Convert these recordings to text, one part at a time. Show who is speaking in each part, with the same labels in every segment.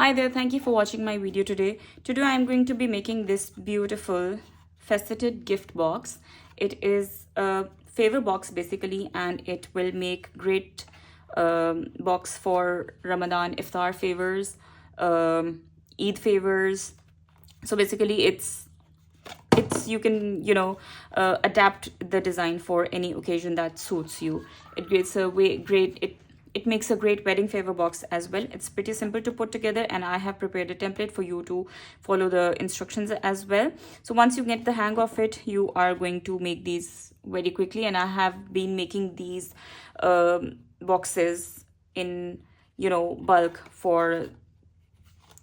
Speaker 1: Hi there, thank you for watching my video today. Today I am going to be making this beautiful faceted gift box. It is a favor box basically, and it will make great box for Ramadan iftar favors, Eid favors. So basically it's you can adapt the design for any occasion that suits you. It creates a it makes a great wedding favor box as well. It's pretty simple to put together, and I have prepared a template for you to follow the instructions as well. So once you get the hang of it, you are going to make these very quickly. And I have been making these boxes in bulk for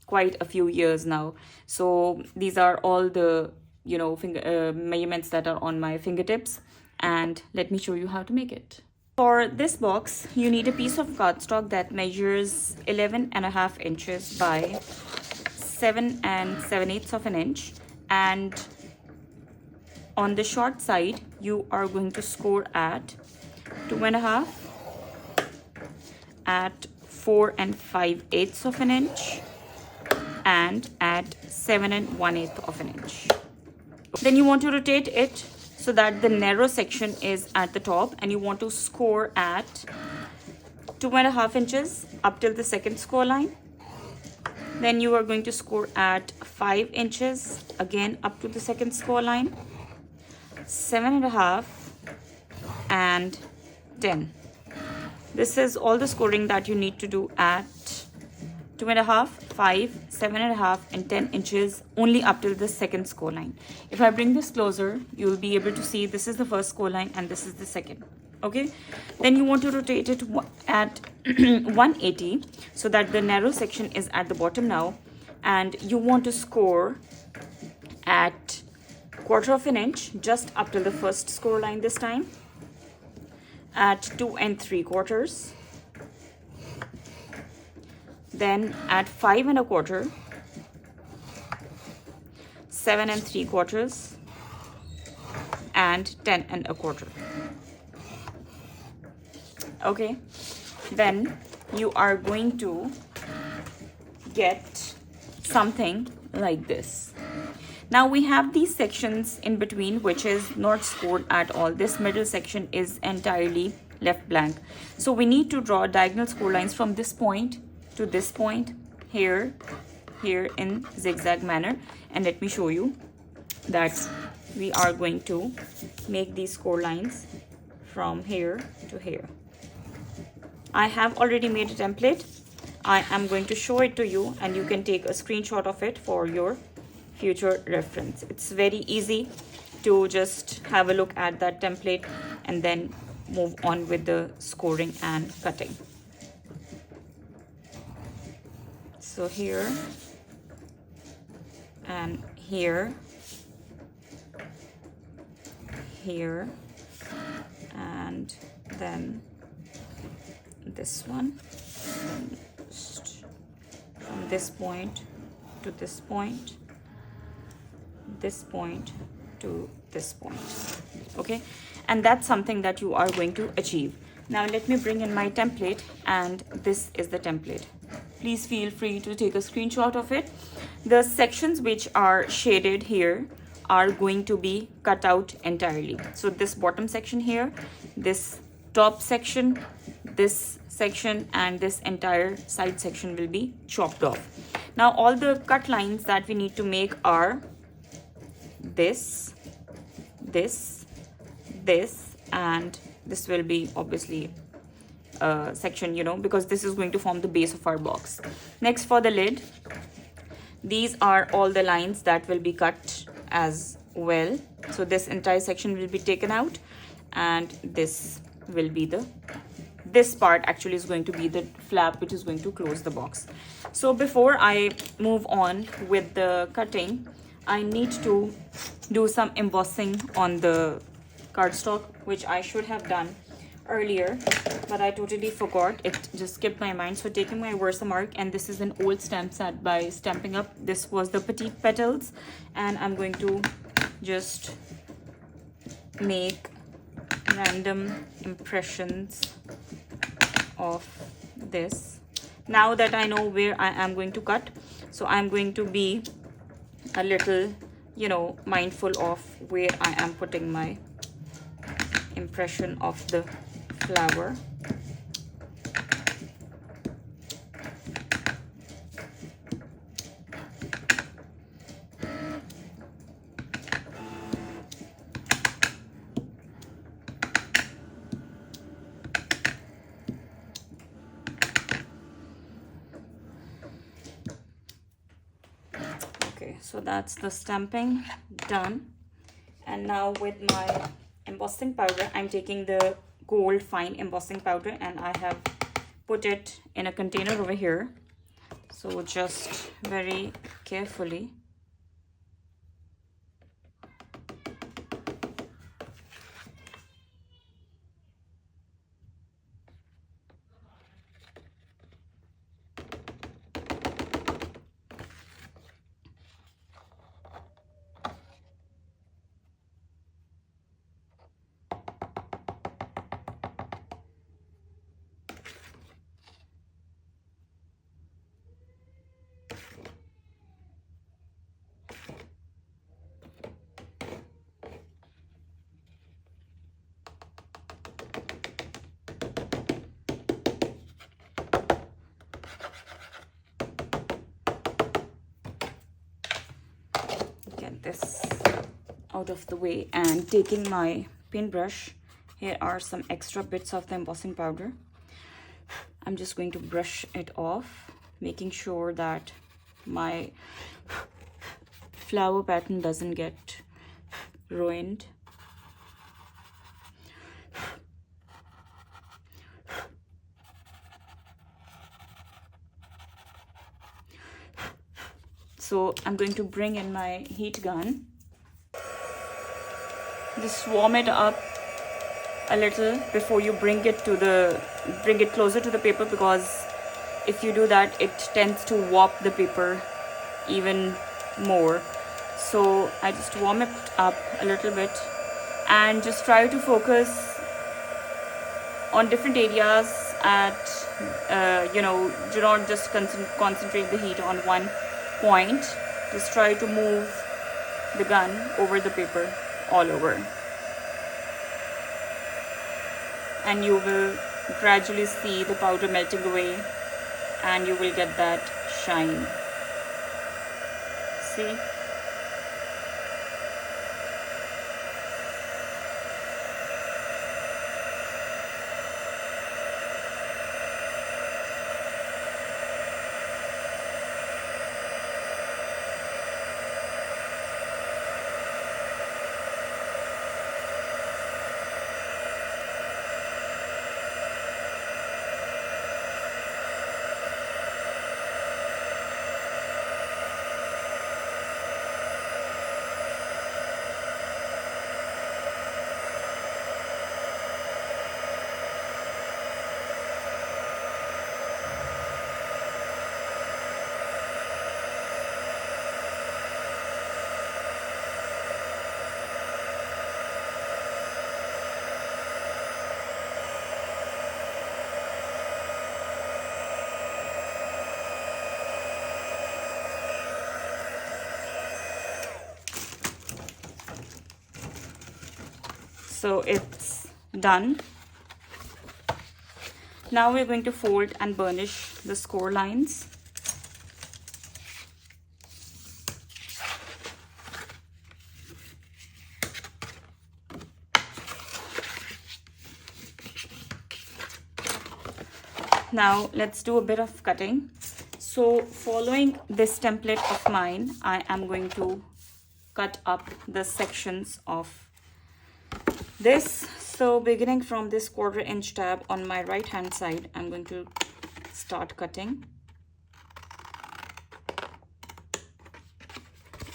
Speaker 1: quite a few years now. So these are all the measurements that are on my fingertips, and let me show you how to make it. For this box, you need a piece of cardstock that measures 11.5 inches by 7 7/8 of an inch, and on the short side you are going to score at 2.5, at 4 5/8 of an inch, and at 7 1/8 of an inch. Then you want to rotate it so that the narrow section is at the top, and you want to score at 2.5 inches up till the second score line. Then you are going to score at 5 inches again up to the second score line, 7.5, and 10. This is all the scoring that you need to do at 2.5, 5, 7.5, and 10 inches, only up till the second score line. If I bring this closer, you'll be able to see this is the first score line and this is the second. Okay, then you want to rotate it at 180 so that the narrow section is at the bottom now, and you want to score at 1/4 inch just up till the first score line this time, at 2 3/4, then at 5 1/4, 7 3/4, and 10 1/4. Okay, then you are going to get something like this. Now we have these sections in between which is not scored at all. This middle section is entirely left blank. So we need to draw diagonal score lines from this point to this point, here in zigzag manner. And let me show you that we are going to make these score lines from here to here. I have already made a template. I am going to show it to you, and you can take a screenshot of it for your future reference. It's very easy to just have a look at that template and then move on with the scoring and cutting. So here and here, here, and then this one, from this point to this point, this point to this point. Okay, and that's something that you are going to achieve. Now let me bring in my template, and this is the template. Please feel free to take a screenshot of it. The sections which are shaded here are going to be cut out entirely. So this bottom section here, this top section, this section, and this entire side section will be chopped off. Now all the cut lines that we need to make are this, this, this, and this will be obviously section, because this is going to form the base of our box. Next, for the lid, these are all the lines that will be cut as well. So this entire section will be taken out, and this will be this part actually is going to be the flap which is going to close the box. So before I move on with the cutting, I need to do some embossing on the cardstock, which I should have done earlier, but I totally forgot. It just skipped my mind. So taking my Versamark, and this is an old stamp set by Stamping Up. This was the Petite Petals, and I'm going to just make random impressions of this. now that I know where I am going to cut, so I'm going to be a little, you know, mindful of where I am putting my impression of the flower. Okay, so that's the stamping done. And now with my embossing powder, I'm taking the gold fine embossing powder and I have put it in a container over here. So just very carefully get this out of the way and taking my paintbrush. Here are some extra bits of the embossing powder. I'm just going to brush it off, making sure that my flower pattern doesn't get ruined. So I'm going to bring in my heat gun. Just warm it up a little before you bring it closer to the paper, because if you do that, it tends to warp the paper even more. So I just warm it up a little bit and just try to focus on different areas at, you know, do not just concentrate the heat on one point. Just try to move the gun over the paper all over, and you will gradually see the powder melting away and you will get that shine. See? So it's done. Now we're going to fold and burnish the score lines. Now let's do a bit of cutting. So following this template of mine, I am going to cut up the sections of this. So beginning from this 1/4 inch tab on my right hand side, I'm going to start cutting.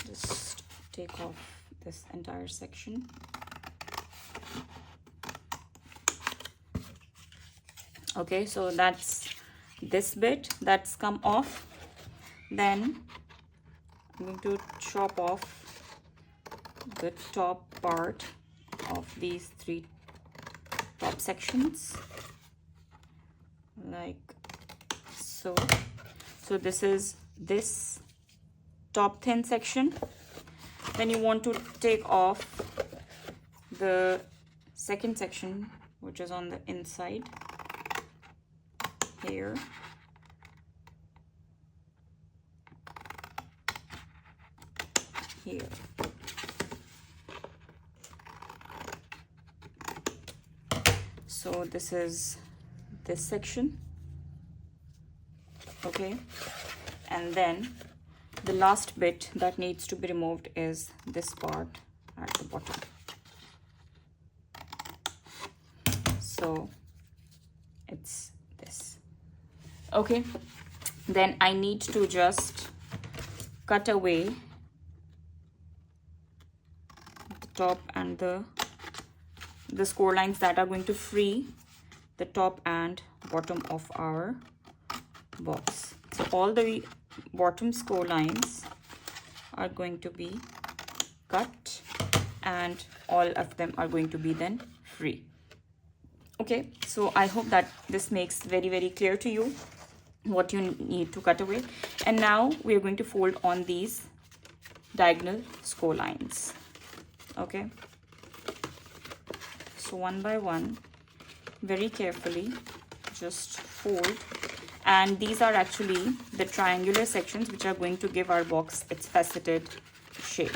Speaker 1: Just take off this entire section. Okay, so that's this bit that's come off. Then I'm going to chop off the top part of these 3 top sections like So this is this top thin section. Then you want to take off the second section, which is on the inside here. Here. So this is this section, okay, and then the last bit that needs to be removed is this part at the bottom. So it's this, okay. Then I need to just cut away the top and the score lines that are going to free the top and bottom of our box. So all the bottom score lines are going to be cut and all of them are going to be then free. Okay, so I hope that this makes very, very clear to you what you need to cut away. And now we are going to fold on these diagonal score lines, okay. So one by one, very carefully, just fold. And these are actually the triangular sections which are going to give our box its faceted shape.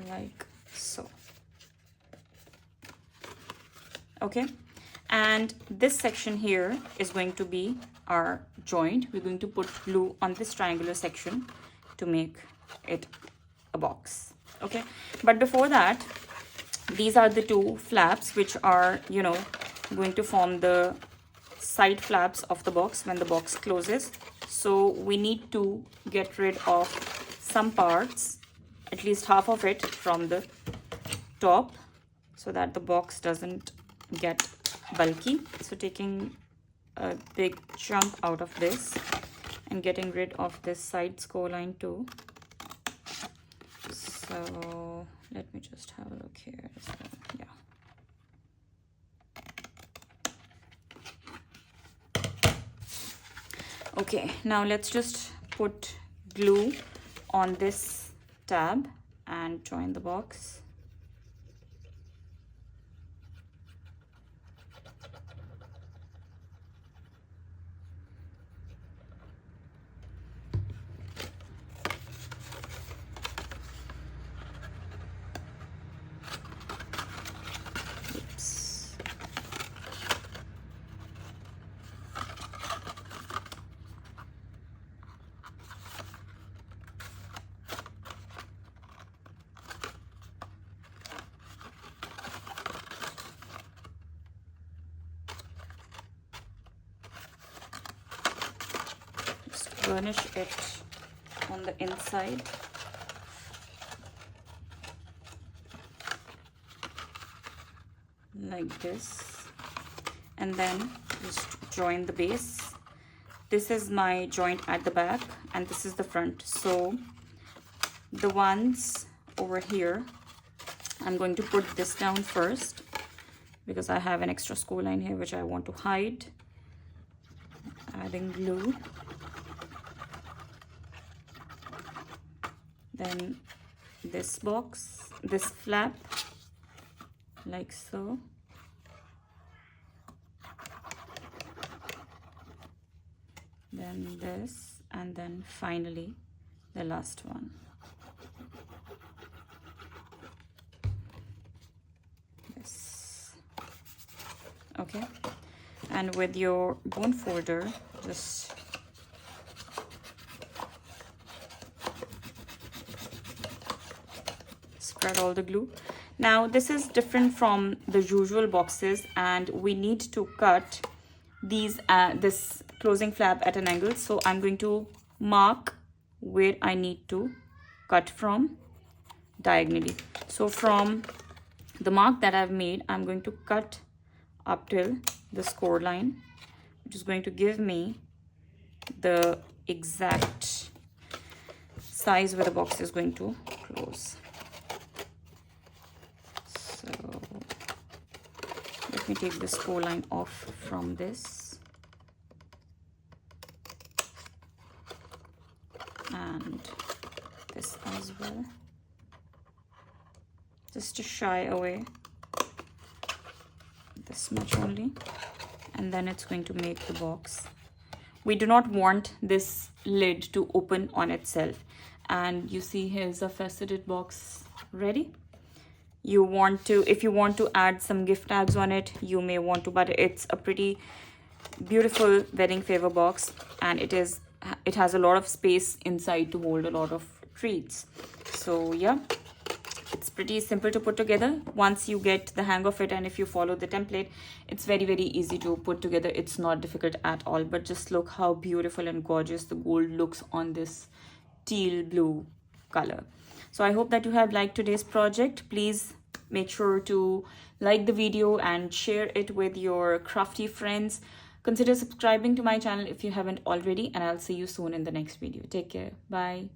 Speaker 1: Like so. Okay. And this section here is going to be our joint. We're going to put glue on this triangular section to make it a box, okay. But before that, these are the two flaps which are, you know, going to form the side flaps of the box when the box closes. So we need to get rid of some parts, at least half of it from the top, so that the box doesn't get bulky. So taking a big chunk out of this and getting rid of this side score line too. So let me just have a look here as well. Yeah. Okay, now let's just put glue on this tab and join the box. Burnish it on the inside. Like this, and then just join the base. This is my joint at the back and this is the front. So the ones over here, I'm going to put this down first because I have an extra score line here which I want to hide. Adding glue. Then this box, this flap, like so. Then this, and then finally the last one. This. Okay. And with your bone folder, just spread all the glue. Now this is different from the usual boxes and we need to cut these this closing flap at an angle. So I'm going to mark where I need to cut from diagonally. So from the mark that I've made, I'm going to cut up till the score line, which is going to give me the exact size where the box is going to close. So me take this core line off from this. And this as well. Just to shy away. This much only. And then it's going to make the box. We do not want this lid to open on itself. And you see, here's a faceted box ready. You want to, if you want to add some gift tags on it, you may want to, but it's a pretty beautiful wedding favor box, and it has a lot of space inside to hold a lot of treats. So yeah, it's pretty simple to put together once you get the hang of it, and if you follow the template, it's very, very easy to put together. It's not difficult at all. But just look how beautiful and gorgeous the gold looks on this teal blue color. So I hope that you have liked today's project. Please make sure to like the video and share it with your crafty friends. Consider subscribing to my channel if you haven't already, and I'll see you soon in the next video. Take care. Bye.